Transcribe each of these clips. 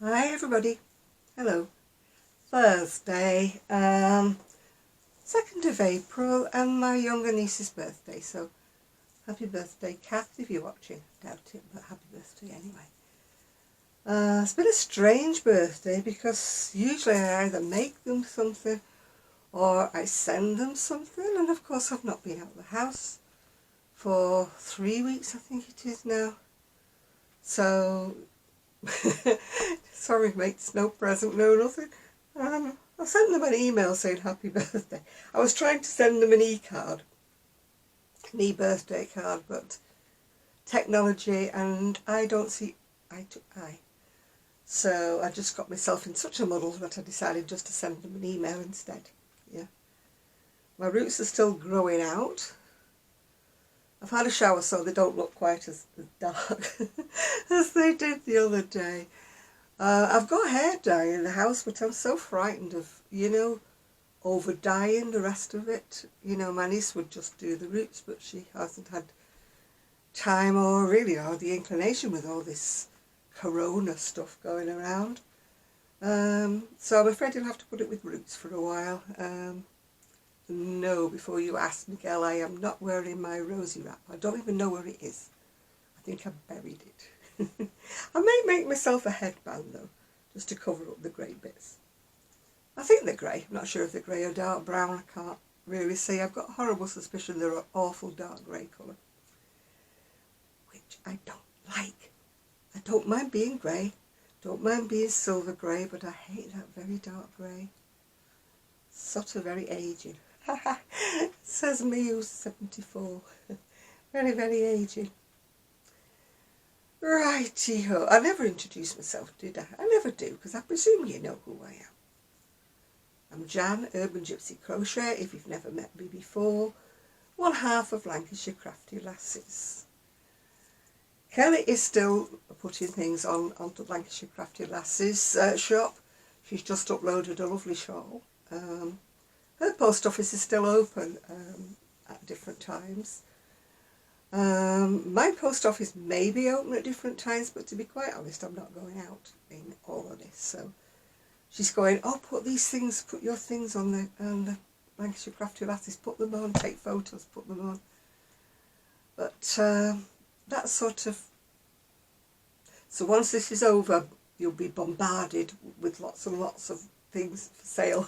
Hi everybody, hello. Thursday, 2nd of April and my younger niece's birthday, so happy birthday Kath if you're watching. Doubt it, but happy birthday anyway. It's been a strange birthday because usually I either make them something or I send them something, and of course I've not been out of the house for 3 weeks, I think it is now. So sorry mates, no present, no nothing. I sent them an email saying happy birthday. I was trying to send them an e-card, an e-birthday card, but technology and I don't see eye to eye. So I just got myself in such a muddle that I decided just to send them an email instead. Yeah. My roots are still growing out. I've had a shower so they don't look quite as dark as they did the other day. I've got hair dye in the house, but I'm so frightened of, over dyeing the rest of it. My niece would just do the roots, but she hasn't had time or the inclination with all this corona stuff going around. So I'm afraid you'll have to put it with roots for a while. No, before you ask, Miguel, I am not wearing my rosy wrap. I don't even know where it is. I think I buried it. I may make myself a headband though, just to cover up the grey bits. I think they're grey. I'm not sure if they're grey or dark brown. I can't really see. I've got a horrible suspicion they're an awful dark grey colour, which I don't like. I don't mind being grey, don't mind being silver grey, but I hate that very dark grey. Sort of very aging. Says me who's 74. Very, very aging. Righty-ho. I never introduced myself, did I? I never do, because I presume you know who I am. I'm Jan, Urban Gypsy Crochet, if you've never met me before. One half of Lancashire Crochet Lasses. Kelly is still putting things onto Lancashire Crochet Lasses shop. She's just uploaded a lovely shawl. Her post office is still open at different times. My post office may be open at different times, but to be quite honest, I'm not going out in all of this. So she's going, oh, put your things on the Lancashire Crochet Lasses, put them on, take photos, put them on. But that's sort of, so once this is over, you'll be bombarded with lots and lots of things for sale.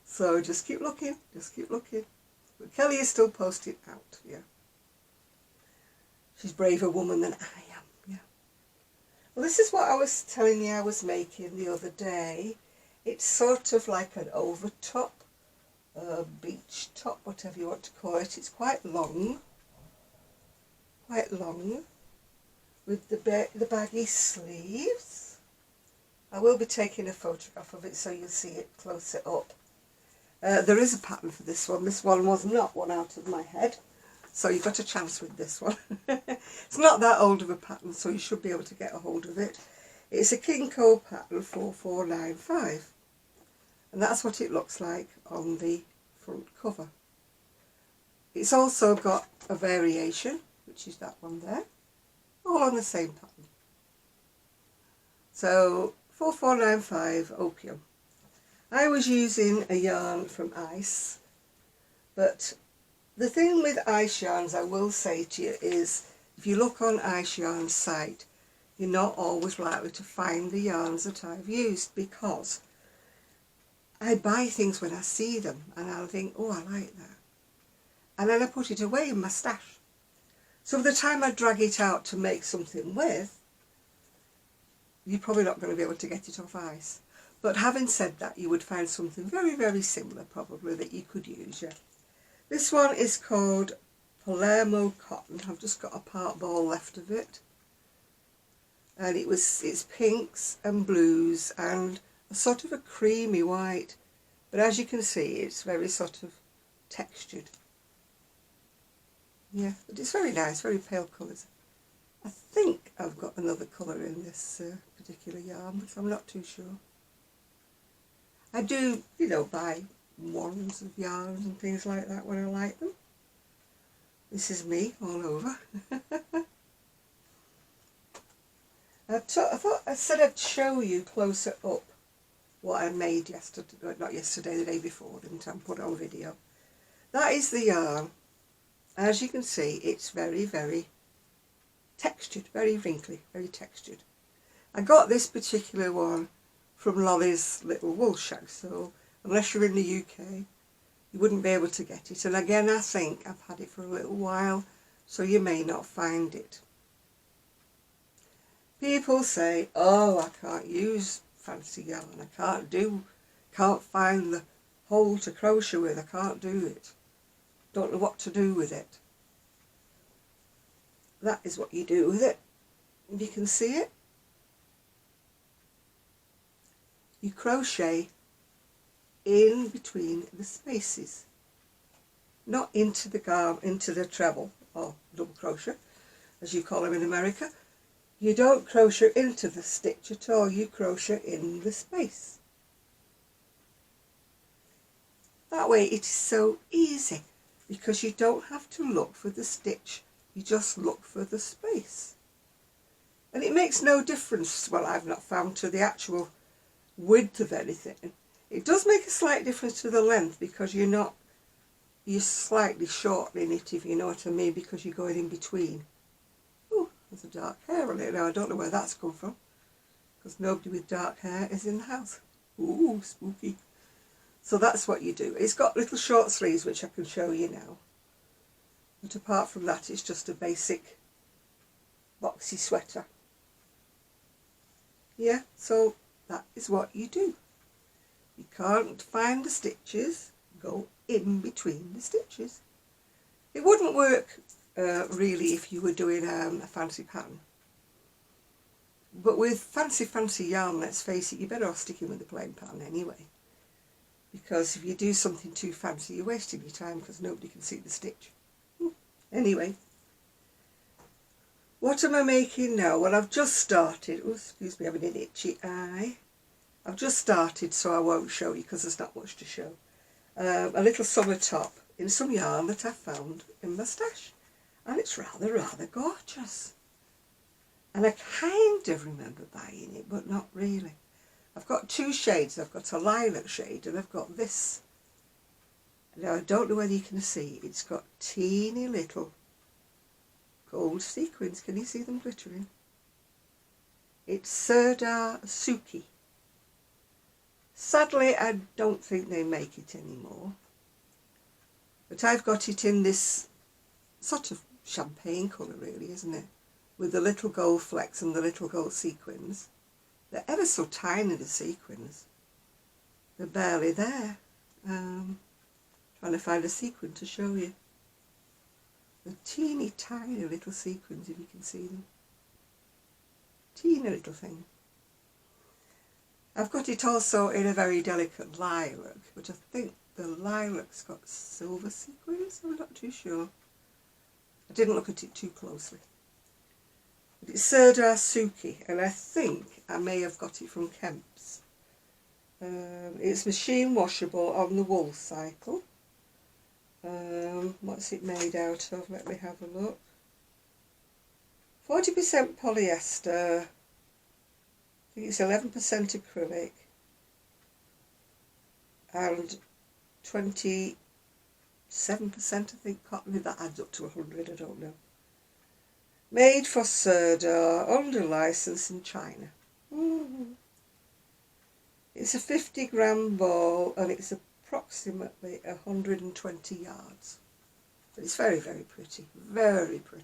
So just keep looking, But Kelly is still posting out, yeah. She's a braver woman than I am, yeah. Well, this is what I was telling you I was making the other day. It's sort of like an overtop, beach top, whatever you want to call it. It's quite long, with the baggy sleeves. I will be taking a photograph of it so you'll see it closer up. There is a pattern for this one. This one was not one out of my head, so you've got a chance with this one. It's not that old of a pattern, so you should be able to get a hold of it. It's a King Cole pattern 4495, and that's what it looks like on the front cover. It's also got a variation, which is that one there, all on the same pattern. So 4495 Opium. I was using a yarn from Ice, but the thing with Ice yarns, I will say to you, is if you look on Ice Yarn's site, you're not always likely to find the yarns that I've used, because I buy things when I see them and I'll think, oh, I like that. And then I put it away in my stash. So by the time I drag it out to make something with, you're probably not going to be able to get it off Ice. But having said that, you would find something very, very similar probably that you could use, yeah. This one is called Palermo Cotone. I've just got a part ball left of it. And it's pinks and blues and a sort of a creamy white. But as you can see, it's very sort of textured. Yeah, but it's very nice, very pale colours. I think I've got another colour in this particular yarn, but I'm not too sure. I do, buy wands of yarns and things like that when I like them. This is me all over. I thought I said I'd show you closer up what I made yesterday, not yesterday, the day before, didn't I? Put it on video. That is the yarn. As you can see, it's very, very textured, very wrinkly, very textured. I got this particular one from Lolly's Little Wool Show, so unless you're in the UK, you wouldn't be able to get it. And again, I think I've had it for a little while, so you may not find it. People say, oh, I can't use fancy yarn, I can't find the hole to crochet with, I can't do it. Don't know what to do with it. That is what you do with it. You can see it. You crochet in between the spaces, not into the treble or double crochet, as you call them in America. You don't crochet into the stitch at all, you crochet in the space. That way it is so easy, because you don't have to look for the stitch, you just look for the space. And it makes no difference, well, I've not found, to the actual width of anything. It does make a slight difference to the length, because you're slightly shortening it, if you know what I mean, because you're going in between. Oh, there's a dark hair on it now. I don't know where that's come from, because nobody with dark hair is in the house. Ooh, spooky. So that's what you do. It's got little short sleeves, which I can show you now. But apart from that, it's just a basic boxy sweater. Yeah, so that is what you do. You can't find the stitches, go in between the stitches. It wouldn't work really if you were doing a fancy pattern. But with fancy yarn, let's face it, you're better off sticking with the plain pattern anyway. Because if you do something too fancy, you're wasting your time, because nobody can see the stitch. Anyway, what am I making now? Well, I've just started. Oh, excuse me, having an itchy eye. I've just started, so I won't show you because there's not much to show. A little summer top in some yarn that I found in my stash. And it's rather gorgeous. And I kind of remember buying it, but not really. I've got two shades. I've got a lilac shade and I've got this. Now, I don't know whether you can see. It's got teeny little gold sequins. Can you see them glittering? It's Serdar Suki. Sadly, I don't think they make it anymore. But I've got it in this sort of champagne colour, really, isn't it? With the little gold flecks and the little gold sequins. They're ever so tiny, the sequins. They're barely there. Trying to find a sequin to show you. The teeny tiny little sequins, if you can see them. Teeny little thing. I've got it also in a very delicate lilac, but I think the lilac's got silver sequins. I'm not too sure. I didn't look at it too closely. But it's Serdar Suki, and I think I may have got it from Kemp's. It's machine washable on the wool cycle. What's it made out of? Let me have a look. 40% polyester. I think it's 11% acrylic. And 27% I think cotton. If that adds up to 100, I don't know. Made for Serdar, under licence in China. It's a 50-gram ball and it's approximately 120 yards. But it's very, very pretty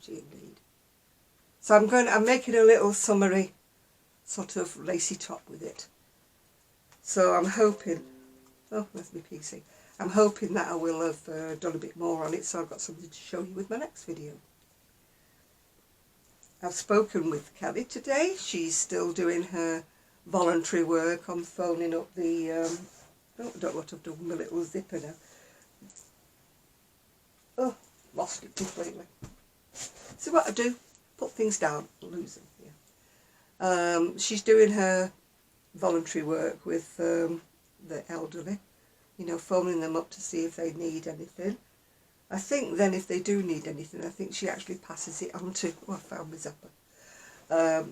indeed. So I'm making a little summery sort of lacy top with it. So I'm hoping, oh, there's my PC. I'm hoping that I will have done a bit more on it, so I've got something to show you with my next video. I've spoken with Kelly today. She's still doing her voluntary work. I'm phoning up the, I don't know what I've done with my little zipper now. Oh, lost it completely. So what I do, put things down, lose them. Yeah. She's doing her voluntary work with the elderly, you know, phoning them up to see if they need anything. I think then if they do need anything, I think she actually passes it on to, oh, I found my zipper.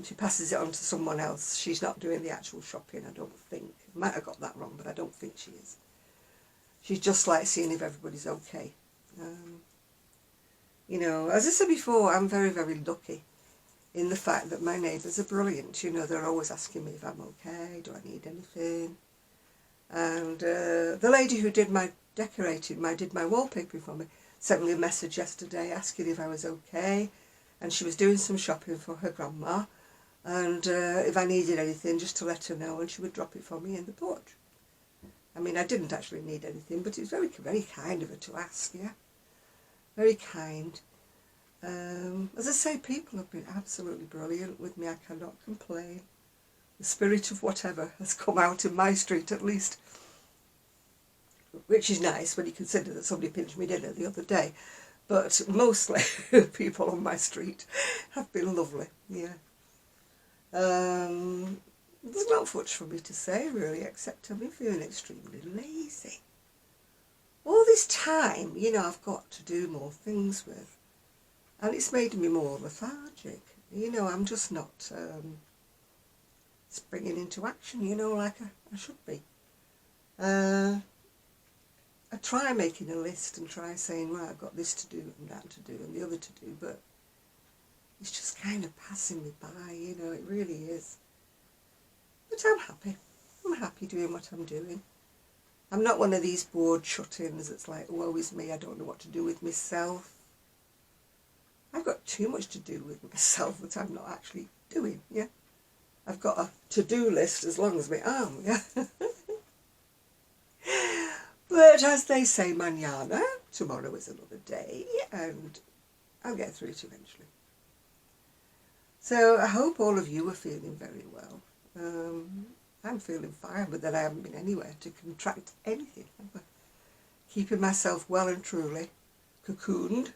she passes it on to someone else. She's not doing the actual shopping, I don't think. I might have got that wrong, but I don't think she is. She's just like seeing if everybody's okay. You know, as I said before, I'm very, very lucky in the fact that my neighbours are brilliant. You know, they're always asking me if I'm okay, do I need anything. And the lady who did my decorating, did my wallpapering for me, sent me a message yesterday asking if I was okay. And she was doing some shopping for her grandma. And if I needed anything, just to let her know, and she would drop it for me in the porch. I mean, I didn't actually need anything, but it was very, very kind of her to ask, yeah. Very kind. As I say, people have been absolutely brilliant with me. I cannot complain. The spirit of whatever has come out in my street, at least. Which is nice when you consider that somebody pinched me dinner the other day. But mostly people on my street have been lovely, yeah. There's not much for me to say, really, except I've been feeling extremely lazy. All this time, you know, I've got to do more things with. And it's made me more lethargic. You know, I'm just not springing into action, you know, like I should be. I try making a list and try saying, right, I've got this to do and that to do and the other to do, but it's just kind of passing me by, you know, it really is. But I'm happy. I'm happy doing what I'm doing. I'm not one of these bored shut-ins that's like, woe is me, I don't know what to do with myself. I've got too much to do with myself that I'm not actually doing, yeah. I've got a to-do list as long as my arm, yeah. But as they say, mañana, tomorrow is another day, and I'll get through it eventually. So I hope all of you are feeling very well. I'm feeling fine, but then I haven't been anywhere to contract anything. Keeping myself well and truly cocooned,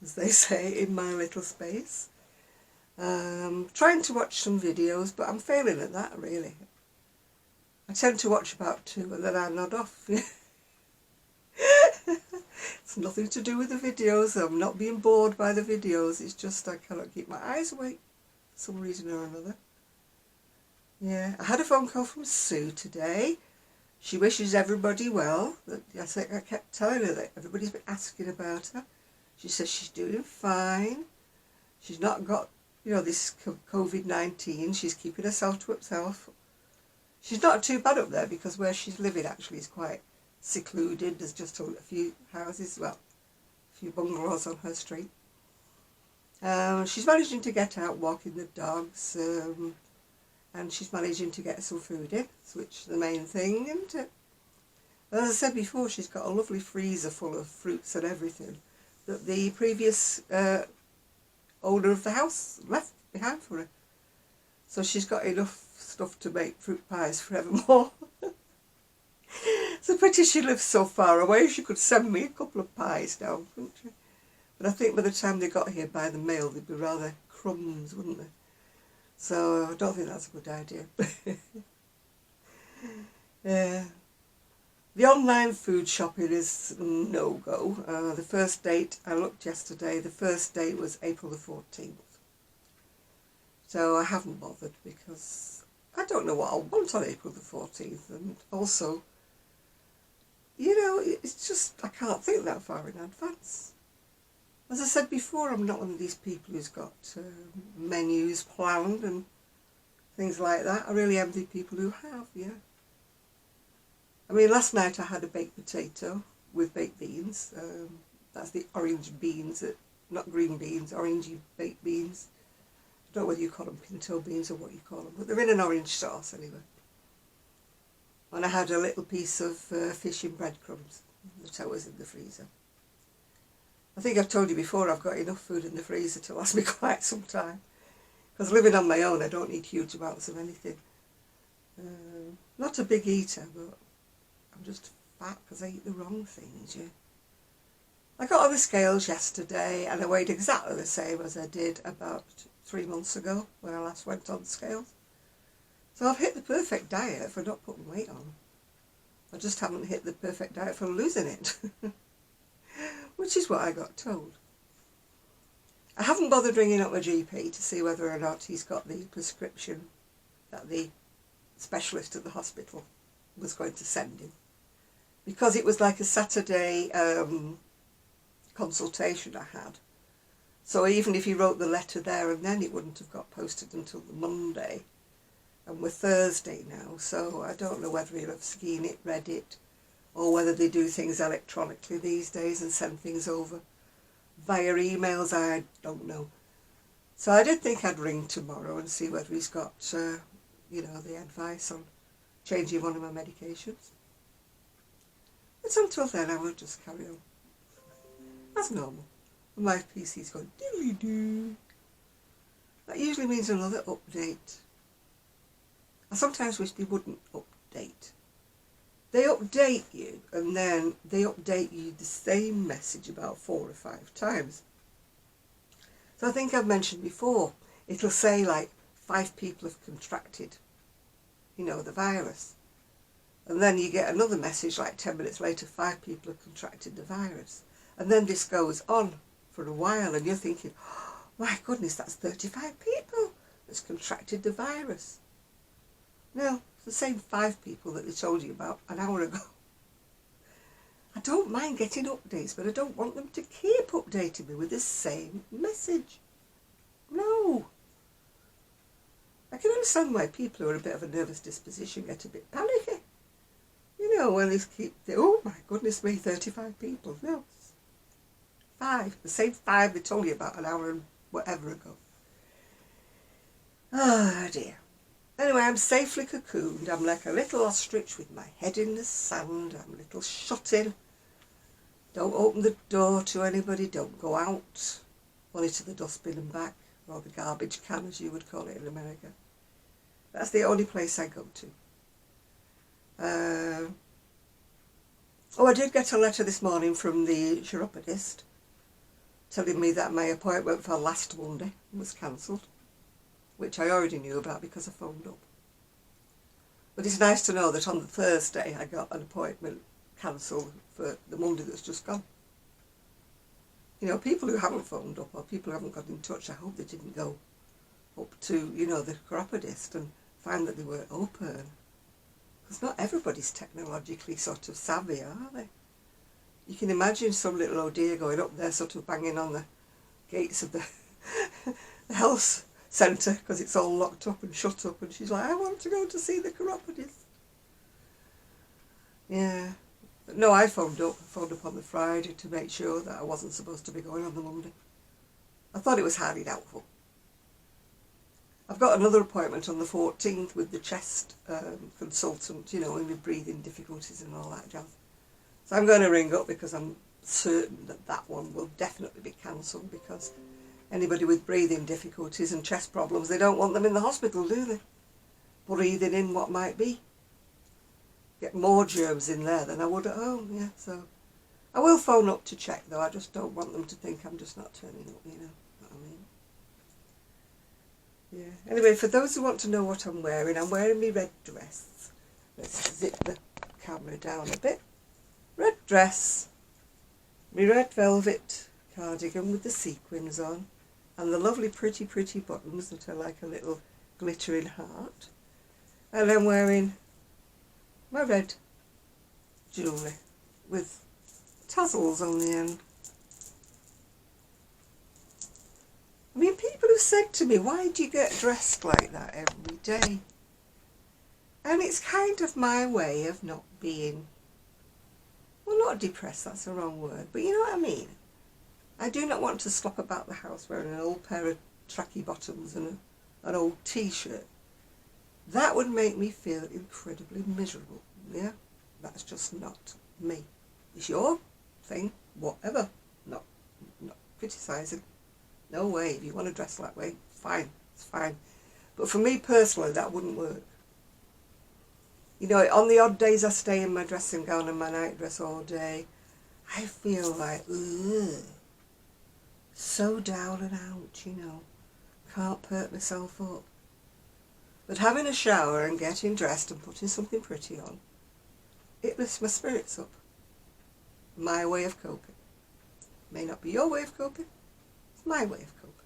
as they say, in my little space. Trying to watch some videos, but I'm failing at that, really. I tend to watch about 2 and then I nod off. It's nothing to do with the videos. I'm not being bored by the videos. It's just I cannot keep my eyes awake for some reason or another. Yeah, I had a phone call from Sue today. She wishes everybody well. I kept telling her that everybody's been asking about her. She says she's doing fine. She's not got, you know, this COVID-19. She's keeping herself to herself. She's not too bad up there because where she's living actually is quite secluded. There's just a few houses, well, a few bungalows on her street. She's managing to get out walking the dogs, and she's managing to get some food in, which is the main thing. And as I said before, she's got a lovely freezer full of fruits and everything that the previous owner of the house left behind for her. So she's got enough stuff to make fruit pies forevermore. It's a pity she lives so far away. She could send me a couple of pies down, couldn't she? But I think by the time they got here by the mail, they'd be rather crumbs, wouldn't they? So I don't think that's a good idea. Yeah. The online food shopping is no-go. The first date, I looked yesterday, the first date was April the 14th. So I haven't bothered because I don't know what I'll want on April the 14th. And also, you know, it's just, I can't think that far in advance. As I said before, I'm not one of these people who's got menus planned and things like that. I really envy people who have, yeah. I mean, last night I had a baked potato with baked beans. That's the orange beans, not green beans, orangey baked beans. I don't know whether you call them pinto beans or what you call them, but they're in an orange sauce anyway. And I had a little piece of fish in breadcrumbs that was in the freezer. I think I've told you before, I've got enough food in the freezer to last me quite some time. Because living on my own, I don't need huge amounts of anything. Not a big eater, but I'm just fat because I eat the wrong things, yeah. I got on the scales yesterday and I weighed exactly the same as I did about 3 months ago when I last went on the scales. So I've hit the perfect diet for not putting weight on. I just haven't hit the perfect diet for losing it. Which is what I got told. I haven't bothered ringing up my GP to see whether or not he's got the prescription that the specialist at the hospital was going to send him. Because it was like a Saturday consultation I had. So even if he wrote the letter there and then, it wouldn't have got posted until the Monday. And we're Thursday now, so I don't know whether he'll have seen it, read it, or whether they do things electronically these days and send things over via emails. I don't know. So I did think I'd ring tomorrow and see whether he's got, you know, the advice on changing one of my medications. But until then, I will just carry on as normal. And my PC's going diddly-doo. That usually means another update. I sometimes wish they wouldn't update. They update you, and then they update you the same message about 4 or 5 times. So I think I've mentioned before, it'll say like 5 people have contracted, you know, the virus. And then you get another message like 10 minutes later, 5 people have contracted the virus. And then this goes on for a while, and you're thinking, oh, my goodness, that's 35 people that's contracted the virus. No, it's the same 5 people that they told you about an hour ago. I don't mind getting updates, but I don't want them to keep updating me with the same message. No. I can understand why people who are a bit of a nervous disposition get a bit panicky. You know, when they keep, oh my goodness me, 35 people. No, 5. The same 5 they told you about an hour and whatever ago. Oh dear. Anyway, I'm safely cocooned. I'm like a little ostrich with my head in the sand. I'm a little shut in. Don't open the door to anybody. Don't go out. Only to the dustbin and back. Or the garbage can, as you would call it in America. That's the only place I go to. Oh, I did get a letter this morning from the chiropodist telling me that my appointment for last Monday was cancelled, which I already knew about because I phoned up. But it's nice to know that on the Thursday I got an appointment cancelled for the Monday that's just gone. You know, people who haven't phoned up or people who haven't got in touch, I hope they didn't go up to, you know, the chiropodist and find that they weren't open. Because not everybody's technologically sort of savvy, are they? You can imagine some little old dear going up there sort of banging on the gates of the, the health centre because it's all locked up and shut up, and she's like, I want to go to see the chiropodist. Yeah. But no, I phoned up on the Friday to make sure that I wasn't supposed to be going on the Monday. I thought it was highly doubtful. I've got another appointment on the 14th with the chest consultant, you know, with breathing difficulties and all that jazz. So I'm going to ring up because I'm certain that that one will definitely be cancelled, because anybody with breathing difficulties and chest problems, they don't want them in the hospital, do they? Breathing in what might be. Get more germs in there than I would at home, yeah. So I will phone up to check, though. I just don't want them to think I'm just not turning up, you know what I mean? Yeah. Anyway, for those who want to know what I'm wearing my red dress. Let's zip the camera down a bit. Red dress, my red velvet cardigan with the sequins on, and the lovely pretty buttons that are like a little glittering heart. And I'm wearing my red jewellery with tassels on the end. I mean, people have said to me, why do you get dressed like that every day? And it's kind of my way of not being, well, not depressed, that's the wrong word, but you know what I mean? I do not want to slop about the house wearing an old pair of tracky bottoms and an old t-shirt. That would make me feel incredibly miserable, yeah? That's just not me. It's your thing, whatever. Not criticising. No way. If you want to dress that way, fine, it's fine. But for me personally, that wouldn't work. You know, on the odd days I stay in my dressing gown and my night dress all day, I feel like, ugh, so down and out, you know. Can't perk myself up. But having a shower and getting dressed and putting something pretty on, it lifts my spirits up. My way of coping. May not be your way of coping, it's my way of coping.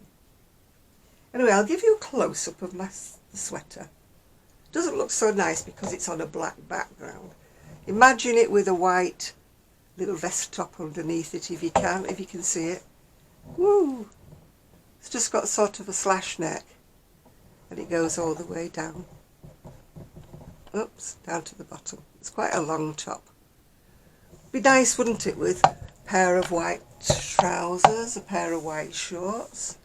Anyway, I'll give you a close-up of the sweater. It doesn't look so nice because it's on a black background. Imagine it with a white little vest top underneath it if you can see it. Woo! It's just got sort of a slash neck and it goes all the way down. Oops, down to the bottom. It's quite a long top. Be nice, wouldn't it, with a pair of white trousers, a pair of white shorts.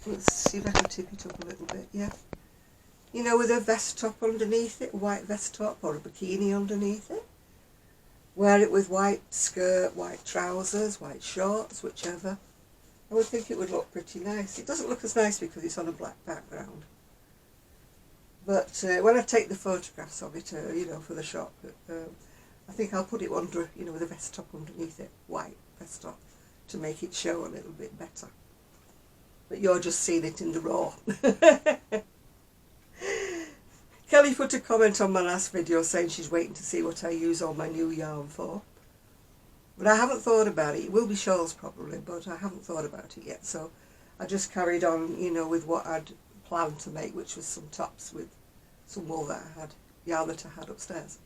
Let's see if I can tip it up a little bit, yeah. You know, with a vest top underneath it, a white vest top or a bikini underneath it. Wear it with white skirt, white trousers, white shorts, whichever. I would think it would look pretty nice. It doesn't look as nice because it's on a black background. But when I take the photographs of it, you know, for the shop, I think I'll put it under, you know, with a vest top underneath it, white vest top, to make it show a little bit better. But you're just seeing it in the raw. Kelly put a comment on my last video saying she's waiting to see what I use all my new yarn for. But I haven't thought about it. It will be shawls probably, but I haven't thought about it yet. So I just carried on, you know, with what I'd planned to make, which was some tops with some wool that I had, yarn that I had upstairs.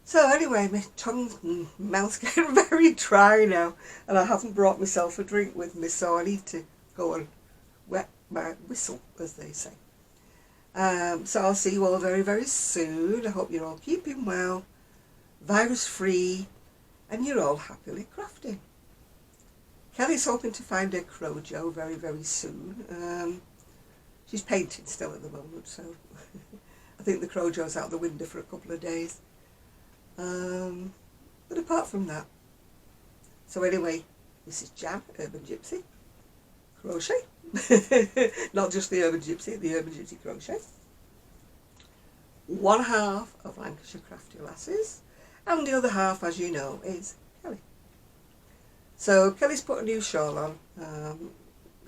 So anyway, my tongue and mouth's getting very dry now, and I haven't brought myself a drink with me, so I need to go and wet my whistle, as they say. So I'll see you all very, very soon. I hope you're all keeping well, virus-free, and you're all happily crafting. Kelly's hoping to find her crojo very, very soon. She's painting still at the moment, so I think the crojo's out the window for a couple of days. But apart from that, so anyway, this is Jan, Urban Gypsy Crochet. Not just the Urban Gypsy Crochet. One half of Lancashire Crochet Lasses, and the other half, as you know, is Kelly. So Kelly's put a new shawl on.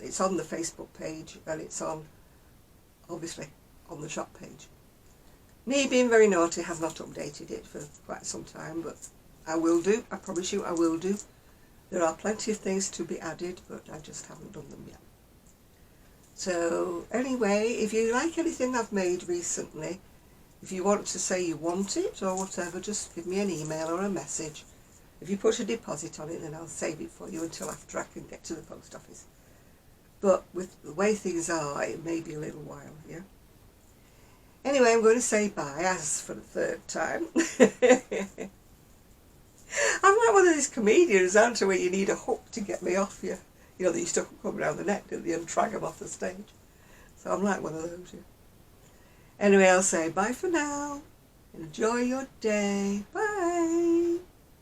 It's on the Facebook page, and it's on, obviously, on the shop page. Me being very naughty have not updated it for quite some time, but I will do. I promise you I will do. There are plenty of things to be added, but I just haven't done them yet. So anyway, if you like anything I've made recently, if you want to say you want it or whatever, just give me an email or a message. If you put a deposit on it, then I'll save it for you until after I can get to the post office. But with the way things are, it may be a little while, yeah? Anyway, I'm going to say bye, as for the third time. I'm like one of these comedians, aren't I, where you need a hook to get me off you. You know, they used to come around the neck, didn't they, and drag them off the stage. So I'm like one of those, yeah. Anyway, I'll say bye for now. Enjoy your day. Bye.